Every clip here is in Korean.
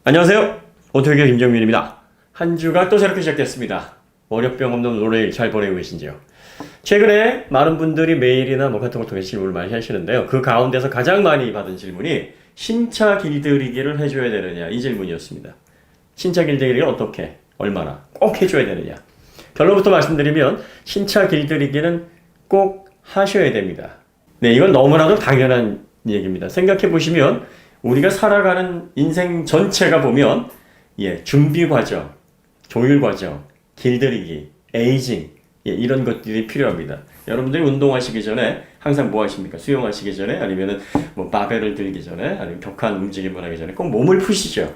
안녕하세요. 오토기의 김정민입니다. 한 주가 또 새롭게 시작됐습니다. 월요병 없는 월요일 잘 보내고 계신지요? 최근에 많은 분들이 메일이나 카톡을 통해 질문을 많이 하시는데요. 그 가운데서 가장 많이 받은 질문이 신차 길들이기를 해줘야 되느냐 이 질문이었습니다. 신차 길들이기를 어떻게, 얼마나 꼭 해줘야 되느냐. 결론부터 말씀드리면 신차 길들이기는 꼭 하셔야 됩니다. 네, 이건 너무나도 당연한 얘기입니다. 생각해 보시면 우리가 살아가는 인생 전체가 보면 준비 과정, 조율 과정, 길들이기, 에이징 이런 것들이 필요합니다. 여러분들이 운동하시기 전에 항상 뭐 하십니까? 수영하시기 전에 아니면은 바벨을 들기 전에 아니면 격한 움직임을 하기 전에 꼭 몸을 푸시죠.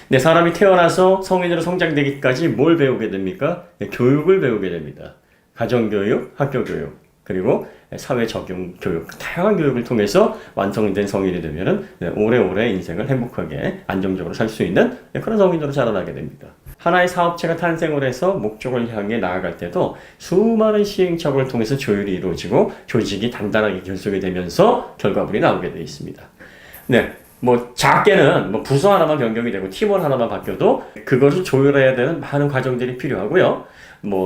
네, 사람이 태어나서 성인으로 성장되기까지 뭘 배우게 됩니까? 네, 교육을 배우게 됩니다. 가정교육, 학교교육, 그리고 사회 적용 교육, 다양한 교육을 통해서 완성된 성인이 되면은 오래오래 인생을 행복하게 안정적으로 살 수 있는 그런 성인으로 자라나게 됩니다. 하나의 사업체가 탄생을 해서 목적을 향해 나아갈 때도 수많은 시행착오를 통해서 조율이 이루어지고 조직이 단단하게 결속이 되면서 결과물이 나오게 되어 있습니다. 네. 작게는 부서 하나만 변경이 되고 팀원 하나만 바뀌어도 그것을 조율해야 되는 많은 과정들이 필요하고요.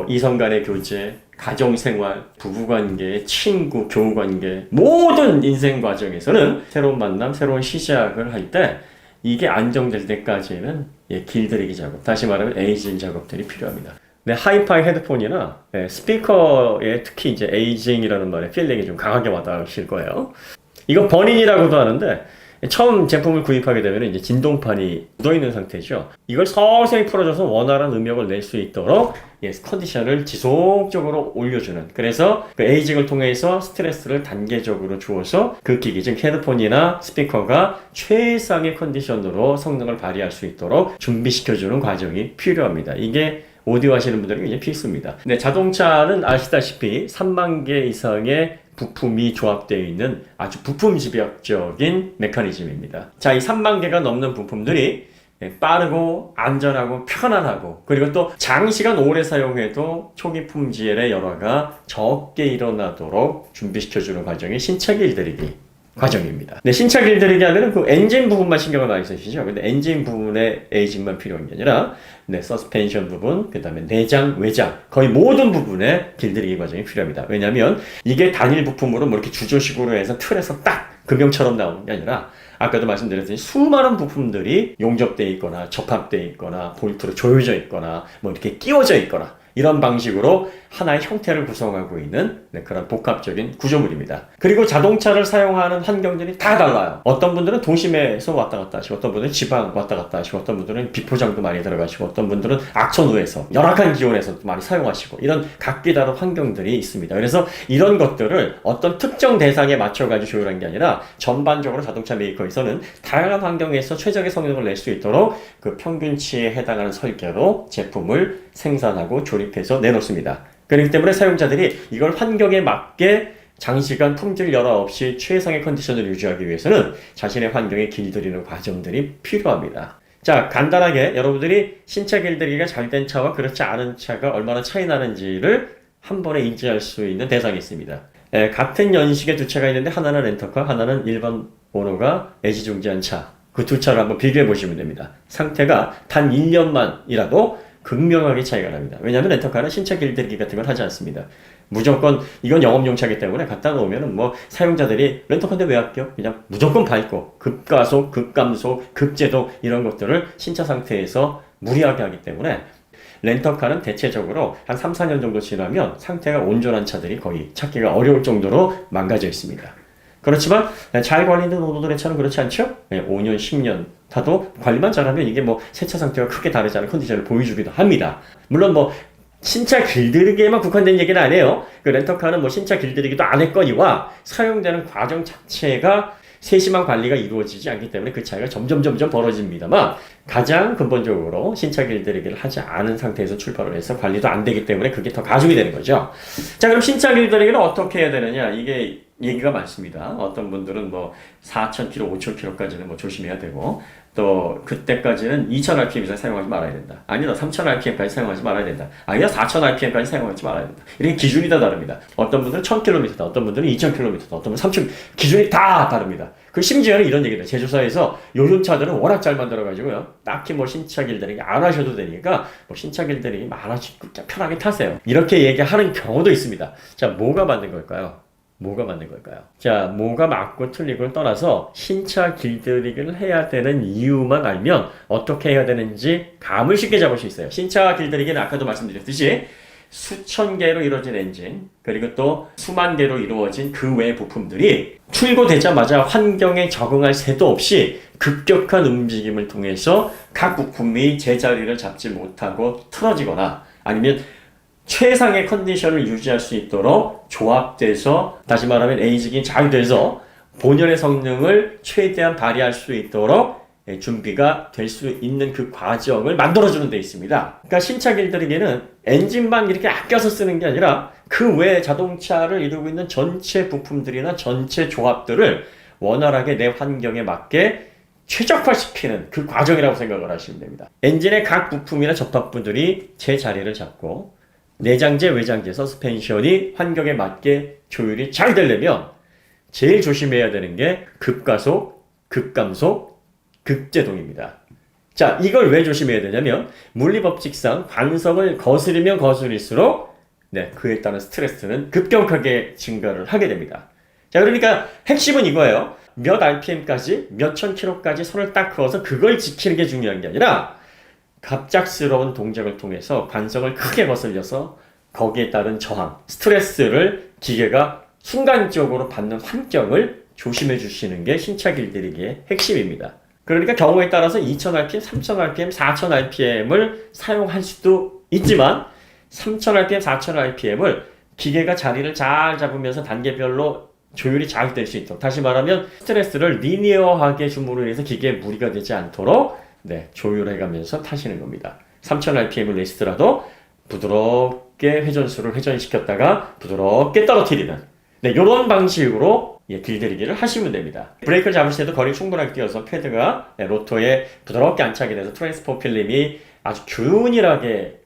이성 간의 교제, 가정생활, 부부관계, 친구, 교우관계 모든 인생 과정에서는 새로운 만남, 새로운 시작을 할 때 이게 안정될 때까지는 길들이기 작업, 다시 말하면 에이징 작업들이 필요합니다. 네, 하이파이 헤드폰이나 스피커에 특히 이제 에이징이라는 말의 필링이 좀 강하게 와닿으실 거예요. 이거 버닝이라고도 하는데 처음 제품을 구입하게 되면 이제 진동판이 묻어있는 상태죠. 이걸 서서히 풀어줘서 원활한 음역을 낼 수 있도록 컨디션을 지속적으로 올려주는, 그래서 그 에이징을 통해서 스트레스를 단계적으로 주어서 그 기기, 즉 헤드폰이나 스피커가 최상의 컨디션으로 성능을 발휘할 수 있도록 준비시켜주는 과정이 필요합니다. 이게 오디오 하시는 분들에게 이제 필수입니다. 네, 자동차는 아시다시피 3만 개 이상의 부품이 조합되어 있는 아주 부품 집약적인 메커니즘입니다. 자, 이 3만 개가 넘는 부품들이 빠르고 안전하고 편안하고 그리고 또 장시간 오래 사용해도 초기 품질의 열화가 적게 일어나도록 준비시켜주는 과정이 신차 길들이기 과정입니다. 네, 신차 길들이기 하면은 그 엔진 부분만 신경을 많이 쓰시죠. 근데 엔진 부분의 에이징만 필요한 게 아니라 서스펜션 부분, 그 다음에 내장, 외장 거의 모든 부분에 길들이기 과정이 필요합니다. 왜냐하면 이게 단일 부품으로 이렇게 주조식으로 해서 틀에서 딱 금형처럼 나오는 게 아니라 아까도 말씀드렸듯이 수많은 부품들이 용접되어 있거나 접합되어 있거나 볼트로 조여져 있거나 이렇게 끼워져 있거나 이런 방식으로 하나의 형태를 구성하고 있는 그런 복합적인 구조물입니다. 그리고 자동차를 사용하는 환경들이 다 달라요. 어떤 분들은 도심에서 왔다 갔다 하시고, 어떤 분들은 지방 왔다 갔다 하시고, 어떤 분들은 비포장도 많이 들어가시고, 어떤 분들은 악천후에서 열악한 기온에서 많이 사용하시고, 이런 각기 다른 환경들이 있습니다. 그래서 이런 것들을 어떤 특정 대상에 맞춰가지고 조율한 게 아니라 전반적으로 자동차 메이커에서는 다양한 환경에서 최적의 성능을 낼 수 있도록 그 평균치에 해당하는 설계로 제품을 생산하고 조립해서 내놓습니다. 그렇기 때문에 사용자들이 이걸 환경에 맞게 장시간 품질 열화 없이 최상의 컨디션을 유지하기 위해서는 자신의 환경에 길들이는 과정들이 필요합니다. 자, 간단하게 여러분들이 신차 길들이기가 잘 된 차와 그렇지 않은 차가 얼마나 차이 나는지를 한 번에 인지할 수 있는 대상이 있습니다. 같은 연식의 두 차가 있는데 하나는 렌터카, 하나는 일반 오너가 애지중지한 차. 그 두 차를 한번 비교해 보시면 됩니다. 상태가 단 1년만이라도 극명하게 차이가 납니다. 왜냐하면 렌터카는 신차 길들이기 같은 걸 하지 않습니다. 무조건 이건 영업용 차기 때문에 갖다 놓으면 사용자들이 렌터카인데 왜 아껴? 그냥 무조건 밟고 급가속, 급감속, 급제동 이런 것들을 신차 상태에서 무리하게 하기 때문에 렌터카는 대체적으로 한 3, 4년 정도 지나면 상태가 온전한 차들이 거의 찾기가 어려울 정도로 망가져 있습니다. 그렇지만 잘 관리된 오너들의 차는 그렇지 않죠? 5년, 10년 타도 관리만 잘하면 이게 새 차 상태가 크게 다르지 않은 컨디션을 보여주기도 합니다. 물론 신차 길들이기에만 국한된 얘기는 아니에요. 그 렌터카는 신차 길들이기도 안 했거니와 사용되는 과정 자체가 세심한 관리가 이루어지지 않기 때문에 그 차이가 점점 벌어집니다만 가장 근본적으로 신차 길들이기를 하지 않은 상태에서 출발을 해서 관리도 안 되기 때문에 그게 더 가중이 되는 거죠. 자, 그럼 신차 길들이기는 어떻게 해야 되느냐? 이게 얘기가 많습니다. 어떤 분들은 4,000km, 5,000km까지는 조심해야 되고, 또 그때까지는 2000rpm 이상 사용하지 말아야 된다. 아니다, 3000rpm까지 사용하지 말아야 된다. 아니다, 4000rpm까지 사용하지 말아야 된다. 이렇게 기준이 다 다릅니다. 어떤 분들은 1000km다, 어떤 분들은 2000km다, 어떤 분들은 3000, 기준이 다 다릅니다. 그 심지어는 이런 얘기다. 제조사에서 요즘 차들은 워낙 잘 만들어가지고요. 딱히 뭐 신차 길들이기 안 하셔도 되니까 뭐 신차 길들이기 많아지고 편하게 타세요. 이렇게 얘기하는 경우도 있습니다. 자, 뭐가 맞는 걸까요? 뭐가 맞는 걸까요? 자, 뭐가 맞고 틀리고를 떠나서 신차 길들이기를 해야 되는 이유만 알면 어떻게 해야 되는지 감을 쉽게 잡을 수 있어요. 신차 길들이기는 아까도 말씀드렸듯이 수천 개로 이루어진 엔진, 그리고 또 수만 개로 이루어진 그 외의 부품들이 출고되자마자 환경에 적응할 새도 없이 급격한 움직임을 통해서 각 부품이 제자리를 잡지 못하고 틀어지거나 아니면 최상의 컨디션을 유지할 수 있도록 조합돼서, 다시 말하면 에이징이 잘 돼서 본연의 성능을 최대한 발휘할 수 있도록 준비가 될 수 있는 그 과정을 만들어주는 데 있습니다. 그러니까 신차 길들이기는 엔진만 이렇게 아껴서 쓰는 게 아니라 그 외 자동차를 이루고 있는 전체 부품들이나 전체 조합들을 원활하게 내 환경에 맞게 최적화시키는 그 과정이라고 생각을 하시면 됩니다. 엔진의 각 부품이나 접합부들이 제 자리를 잡고 내장재, 외장재, 서스펜션이 환경에 맞게 조율이 잘 되려면 제일 조심해야 되는 게 급가속, 급감속, 급제동입니다. 자, 이걸 왜 조심해야 되냐면 물리법칙상 관성을 거스르면 거스릴수록 그에 따른 스트레스는 급격하게 증가를 하게 됩니다. 자, 그러니까 핵심은 이거예요. 몇 RPM까지, 몇 천 킬로까지 손을 딱 그어서 그걸 지키는 게 중요한 게 아니라 갑작스러운 동작을 통해서 관성을 크게 거슬려서 거기에 따른 저항, 스트레스를 기계가 순간적으로 받는 환경을 조심해 주시는 게 신차 길들이기의 핵심입니다. 그러니까 경우에 따라서 2000rpm, 3000rpm, 4000rpm을 사용할 수도 있지만 3000rpm, 4000rpm을 기계가 자리를 잘 잡으면서 단계별로 조율이 잘 될 수 있도록, 다시 말하면 스트레스를 리니어하게 줌으로 인해서 기계에 무리가 되지 않도록 조율해가면서 타시는 겁니다. 3000rpm을 내시더라도 부드럽게 회전수를 회전시켰다가 부드럽게 떨어뜨리는 이런 방식으로 길들이기를 하시면 됩니다. 브레이크를 잡을 때도 거리 충분하게 띄어서 패드가 로터에 부드럽게 안착이 돼서 트랜스포 필름이 아주 균일하게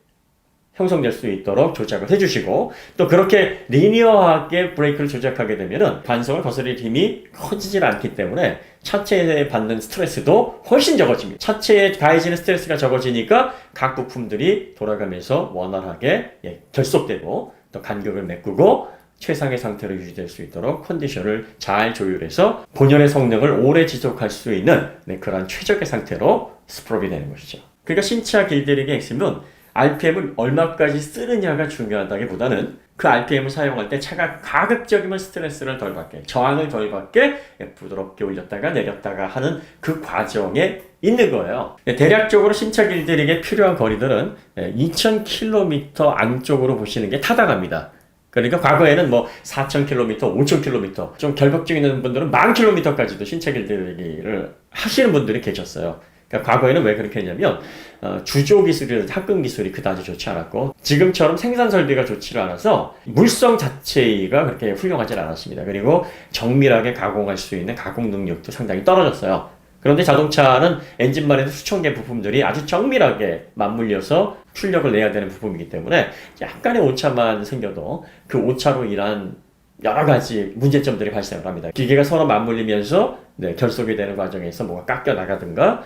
형성될 수 있도록 조작을 해주시고, 또 그렇게 리니어하게 브레이크를 조작하게 되면은 관성을 거스릴 힘이 커지질 않기 때문에 차체에 받는 스트레스도 훨씬 적어집니다. 차체에 가해지는 스트레스가 적어지니까 각 부품들이 돌아가면서 원활하게 결속되고 또 간격을 메꾸고 최상의 상태로 유지될 수 있도록 컨디션을 잘 조율해서 본연의 성능을 오래 지속할 수 있는 그런 최적의 상태로 스프롭이 되는 것이죠. 그러니까 신차 길들이기의 핵심은 RPM을 얼마까지 쓰느냐가 중요하다기보다는 그 RPM을 사용할 때 차가 가급적이면 스트레스를 덜 받게, 저항을 덜 받게 부드럽게 올렸다가 내렸다가 하는 그 과정에 있는 거예요. 대략적으로 신차 길들이기에 필요한 거리들은 2000km 안쪽으로 보시는 게 타당합니다. 그러니까 과거에는 뭐 4000km, 5000km, 좀 결벽증 있는 분들은 10,000km까지도 신차 길들이기를 하시는 분들이 계셨어요. 그러니까 과거에는 왜 그렇게 했냐면 주조 기술이나 탑급 기술이 그다지 좋지 않았고 지금처럼 생산 설비가 좋지 않아서 물성 자체가 그렇게 훌륭하지 않았습니다. 그리고 정밀하게 가공할 수 있는 가공 능력도 상당히 떨어졌어요. 그런데 자동차는 엔진만 해도 수천 개 부품들이 아주 정밀하게 맞물려서 출력을 내야 되는 부품이기 때문에 약간의 오차만 생겨도 그 오차로 인한 여러 가지 문제점들이 발생을 합니다. 기계가 서로 맞물리면서 결속이 되는 과정에서 뭐가 깎여 나가든가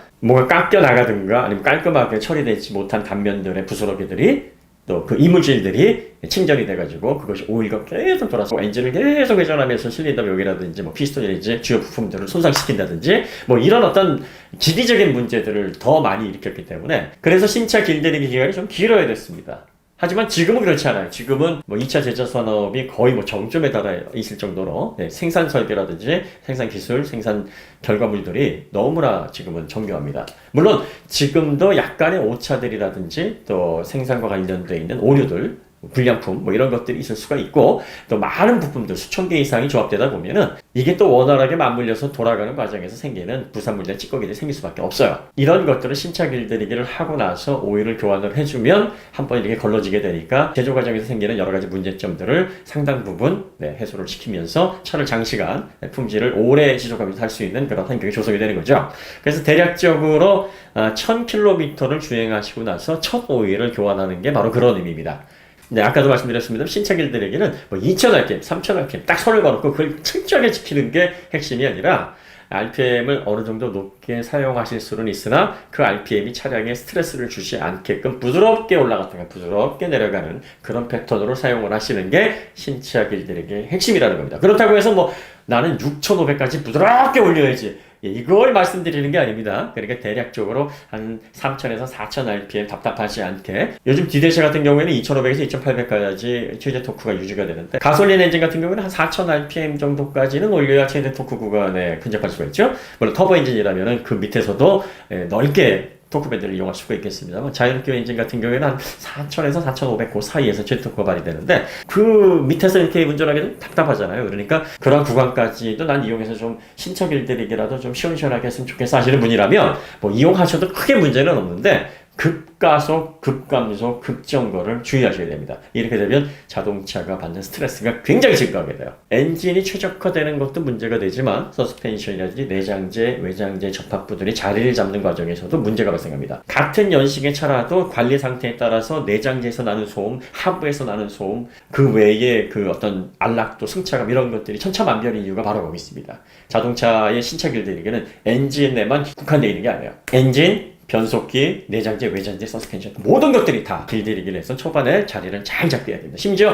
아니면 깔끔하게 처리되지 못한 단면들의 부스러기들이 또 그 이물질들이 침전이 돼가지고 그것이 오일과 계속 돌아서 엔진을 계속 회전하면서 실린더 묘기라든지 뭐 피스톤이라든지 주요 부품들을 손상시킨다든지 뭐 이런 어떤 기기적인 문제들을 더 많이 일으켰기 때문에 그래서 신차 길들이기 기간이 좀 길어야 됐습니다. 하지만 지금은 그렇지 않아요. 지금은 뭐 2차 제조 산업이 거의 뭐 정점에 달아 있을 정도로 생산 설비라든지 생산 기술, 생산 결과물들이 너무나 지금은 정교합니다. 물론 지금도 약간의 오차들이라든지 또 생산과 관련되어 있는 오류들, 불량품 뭐 이런 것들이 있을 수가 있고 또 많은 부품들 수천 개 이상이 조합되다 보면은 이게 또 원활하게 맞물려서 돌아가는 과정에서 생기는 부산물이나 찌꺼기들이 생길 수밖에 없어요. 이런 것들을 신차 길들이기를 하고 나서 오일을 교환을 해주면 한번 이렇게 걸러지게 되니까 제조 과정에서 생기는 여러 가지 문제점들을 상당 부분 해소를 시키면서 차를 장시간 품질을 오래 지속하면서 할 수 있는 그런 환경이 조성이 되는 거죠. 그래서 대략적으로 1000km를 주행하시고 나서 첫 오일을 교환하는 게 바로 그런 의미입니다. 네, 아까도 말씀드렸습니다. 신차 길들이기는 뭐 2000rpm, 3000rpm 딱 선을 걸었고 그걸 철저하게 지키는 게 핵심이 아니라 RPM을 어느 정도 높게 사용하실 수는 있으나 그 RPM이 차량에 스트레스를 주지 않게끔 부드럽게 올라갔다가 부드럽게 내려가는 그런 패턴으로 사용을 하시는 게 신차 길들이기의 핵심이라는 겁니다. 그렇다고 해서 뭐 나는 6500까지 부드럽게 올려야지 이걸 말씀드리는 게 아닙니다. 그러니까 대략적으로 한 3000에서 4000 RPM 답답하지 않게 요즘 디젤차 같은 경우에는 2500에서 2800까지 최대 토크가 유지가 되는데 가솔린 엔진 같은 경우에는 한 4000 RPM 정도까지는 올려야 최대 토크 구간에 근접할 수가 있죠. 물론 터보 엔진이라면 그 밑에서도 넓게 토크 밴드를 이용할 수가 있겠습니다만 자연기어 엔진 같은 경우에는 한 4000에서 4500 그 사이에서 최대 토크가 발휘되는데 그 밑에서 이렇게 운전하기 좀 답답하잖아요. 그러니까 그런 구간까지도 난 이용해서 좀 신차 길들이기라도 좀 시원시원하게 했으면 좋겠어 하시는 분이라면 뭐 이용하셔도 크게 문제는 없는데 급가속, 급감속, 급정거를 주의하셔야 됩니다. 이렇게 되면 자동차가 받는 스트레스가 굉장히 증가하게 돼요. 엔진이 최적화되는 것도 문제가 되지만 서스펜션이라든지 내장재, 외장재 접합부들이 자리를 잡는 과정에서도 문제가 발생합니다. 같은 연식의 차라도 관리 상태에 따라서 내장재에서 나는 소음, 하부에서 나는 소음, 그 외에 그 어떤 안락도, 승차감 이런 것들이 천차만별인 이유가 바로 거기 있습니다. 자동차의 신차 길들이기는 엔진에만 국한되어 있는 게 아니에요. 엔진, 변속기, 내장재, 외장재, 서스펜션 모든 것들이 다 길들이기를 해서 초반에 자리를 잘 잡게 해야 됩니다. 심지어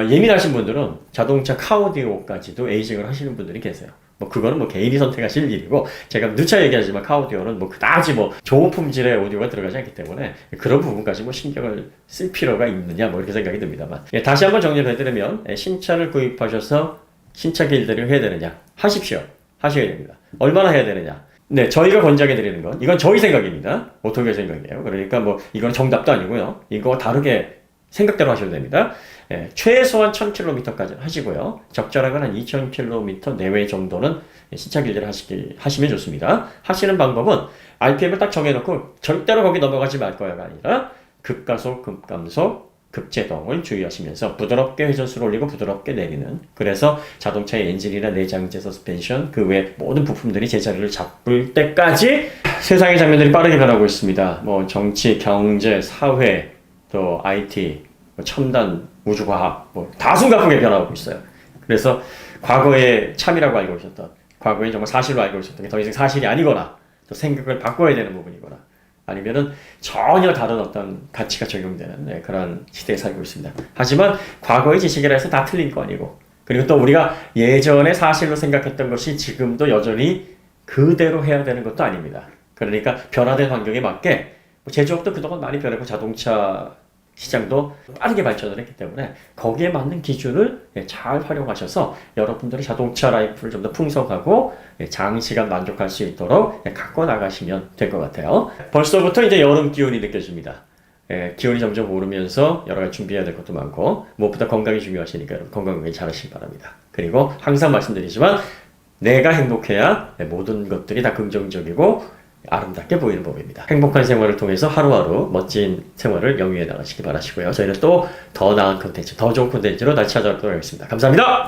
예민하신 분들은 자동차 카오디오까지도 에이징을 하시는 분들이 계세요. 뭐 그거는 뭐 개인이 선택하실 일이고 제가 누차 얘기하지만 카오디오는 뭐 그다지 뭐 좋은 품질의 오디오가 들어가지 않기 때문에 그런 부분까지 뭐 신경을 쓸 필요가 있느냐 뭐 이렇게 생각이 듭니다만 다시 한번 정리를 해드리면 신차를 구입하셔서 신차 길들이기를 해야 되느냐 하십시오. 하셔야 됩니다. 얼마나 해야 되느냐 네, 저희가 권장해 드리는 건 이건 저희 생각입니다. 오토교 생각이에요. 그러니까 뭐 이건 정답도 아니고요. 이거 다르게 생각대로 하셔도 됩니다. 최소한 1000km까지 하시고요. 적절하건 한 2000km 내외 정도는 신차 길들이 하시면 좋습니다. 하시는 방법은 RPM을 딱 정해놓고 절대로 거기 넘어가지 말 거야가 아니라 급가속, 급감속, 급제동을 주의하시면서 부드럽게 회전수를 올리고 부드럽게 내리는 그래서 자동차의 엔진이나 내장재, 서스펜션 그 외 모든 부품들이 제자리를 잡을 때까지 세상의 장면들이 빠르게 변하고 있습니다. 뭐 정치, 경제, 사회, 또 IT, 뭐 첨단, 우주과학 뭐 다순간풍에 변하고 있어요. 그래서 과거에 참이라고 알고 계셨던 과거에 정말 사실로 알고 계셨던 게 더 이상 사실이 아니거나 또 생각을 바꿔야 되는 부분이거나 아니면은 전혀 다른 어떤 가치가 적용되는 그런 시대에 살고 있습니다. 하지만 과거의 지식이라 해서 다 틀린 거 아니고 그리고 또 우리가 예전에 사실로 생각했던 것이 지금도 여전히 그대로 해야 되는 것도 아닙니다. 그러니까 변화된 환경에 맞게 제조업도 그동안 많이 변했고 자동차 시장도 빠르게 발전을 했기 때문에 거기에 맞는 기준을 잘 활용하셔서 여러분들의 자동차 라이프를 좀 더 풍성하고 장시간 만족할 수 있도록 갖고 나가시면 될 것 같아요. 벌써부터 이제 여름 기온이 느껴집니다. 기온이 점점 오르면서 여러 가지 준비해야 될 것도 많고 무엇보다 건강이 중요하시니까 여러분 건강하게 잘 하시기 바랍니다. 그리고 항상 말씀드리지만 내가 행복해야 모든 것들이 다 긍정적이고 아름답게 보이는 법입니다. 행복한 생활을 통해서 하루하루 멋진 생활을 영위해 나가시기 바라시고요. 저희는 또 더 나은 콘텐츠, 더 좋은 콘텐츠로 다시 찾아오도록 하겠습니다. 감사합니다.